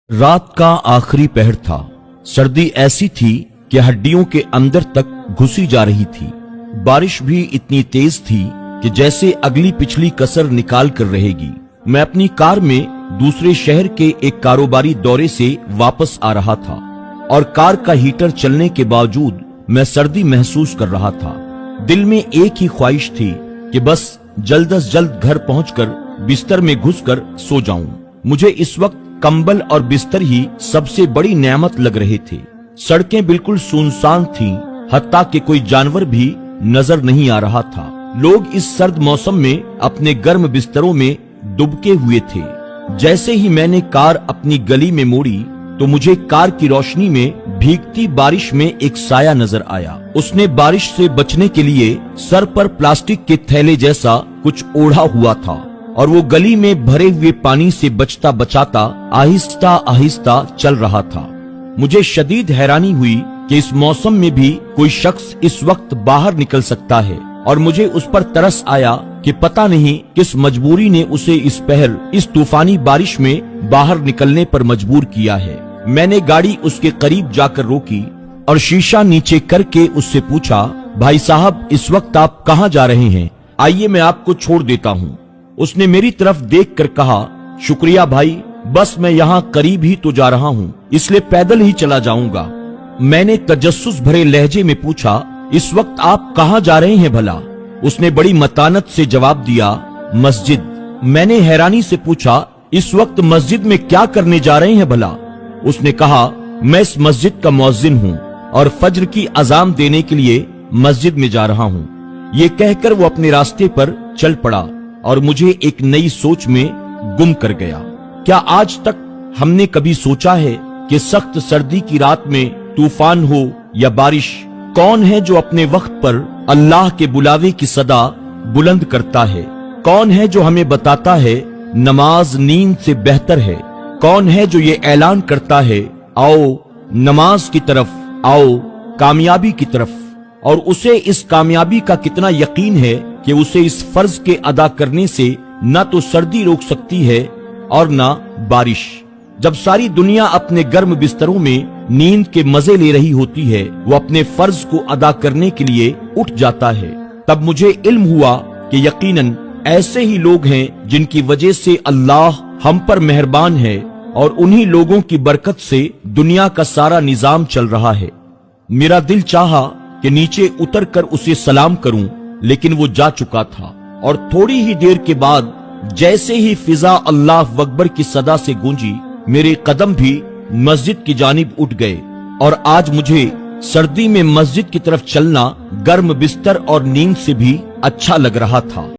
रात का आखिरी पहर था। सर्दी ऐसी थी कि हड्डियों के अंदर तक घुसी जा रही थी। बारिश भी इतनी तेज थी कि जैसे अगली पिछली कसर निकाल कर रहेगी। मैं अपनी कार में दूसरे शहर के एक कारोबारी दौरे से वापस आ रहा था और कार का हीटर चलने के बावजूद मैं सर्दी महसूस कर रहा था। दिल में एक ही ख्वाहिश थी कि बस जल्द अज जल्द घर पहुंचकर बिस्तर में घुसकर सो जाऊं। मुझे इस वक्त कंबल और बिस्तर ही सबसे बड़ी नेमत लग रहे थे। सड़कें बिल्कुल सुनसान थीं, हत्ता कि कोई जानवर भी नजर नहीं आ रहा था। लोग इस सर्द मौसम में अपने गर्म बिस्तरों में दुबके हुए थे। जैसे ही मैंने कार अपनी गली में मोड़ी तो मुझे कार की रोशनी में भीगती बारिश में एक साया नजर आया। उसने बारिश से बचने के लिए सर पर प्लास्टिक के थैले जैसा कुछ ओढ़ा हुआ था और वो गली में भरे हुए पानी से बचता बचाता आहिस्ता आहिस्ता चल रहा था। मुझे शदीद हैरानी हुई कि इस मौसम में भी कोई शख्स इस वक्त बाहर निकल सकता है और मुझे उस पर तरस आया कि पता नहीं किस मजबूरी ने उसे इस पहर इस तूफानी बारिश में बाहर निकलने पर मजबूर किया है। मैंने गाड़ी उसके करीब जाकर रोकी और शीशा नीचे करके उससे पूछा, भाई साहब, इस वक्त आप कहाँ जा रहे हैं? आइए मैं आपको छोड़ देता हूँ। उसने मेरी तरफ देखकर कहा, शुक्रिया भाई, बस मैं यहाँ करीब ही तो जा रहा हूँ, इसलिए पैदल ही चला जाऊंगा। मैंने तजस्सुस भरे लहजे में पूछा, इस वक्त आप कहाँ जा रहे हैं भला? उसने बड़ी मतानत से जवाब दिया, मस्जिद। मैंने हैरानी से पूछा, इस वक्त मस्जिद में क्या करने जा रहे हैं भला? उसने कहा, मैं इस मस्जिद का मुअज्जिन हूँ और फज्र की अजान देने के लिए मस्जिद में जा रहा हूँ। ये कहकर वो अपने रास्ते पर चल पड़ा और मुझे एक नई सोच में गुम कर गया। क्या आज तक हमने कभी सोचा है कि सख्त सर्दी की रात में तूफान हो या बारिश, कौन है जो अपने वक्त पर अल्लाह के बुलावे की सदा बुलंद करता है? कौन है जो हमें बताता है नमाज नींद से बेहतर है? कौन है जो ये ऐलान करता है, आओ नमाज की तरफ, आओ कामयाबी की तरफ? और उसे इस कामयाबी का कितना यकीन है कि उसे इस फर्ज के अदा करने से न तो सर्दी रोक सकती है और न बारिश। जब सारी दुनिया अपने गर्म बिस्तरों में नींद के मजे ले रही होती है, वो अपने फर्ज को अदा करने के लिए उठ जाता है। तब मुझे इल्म हुआ कि यकीनन ऐसे ही लोग हैं जिनकी वजह से अल्लाह हम पर मेहरबान है और उन्हीं लोगों की बरकत से दुनिया का सारा निजाम चल रहा है। मेरा दिल चाहा कि नीचे उतर कर उसे सलाम करूं, लेकिन वो जा चुका था और थोड़ी ही देर के बाद जैसे ही फिजा अल्लाह अकबर की सदा से गूंजी, मेरे कदम भी मस्जिद की जानिब उठ गए और आज मुझे सर्दी में मस्जिद की तरफ चलना गर्म बिस्तर और नींद से भी अच्छा लग रहा था।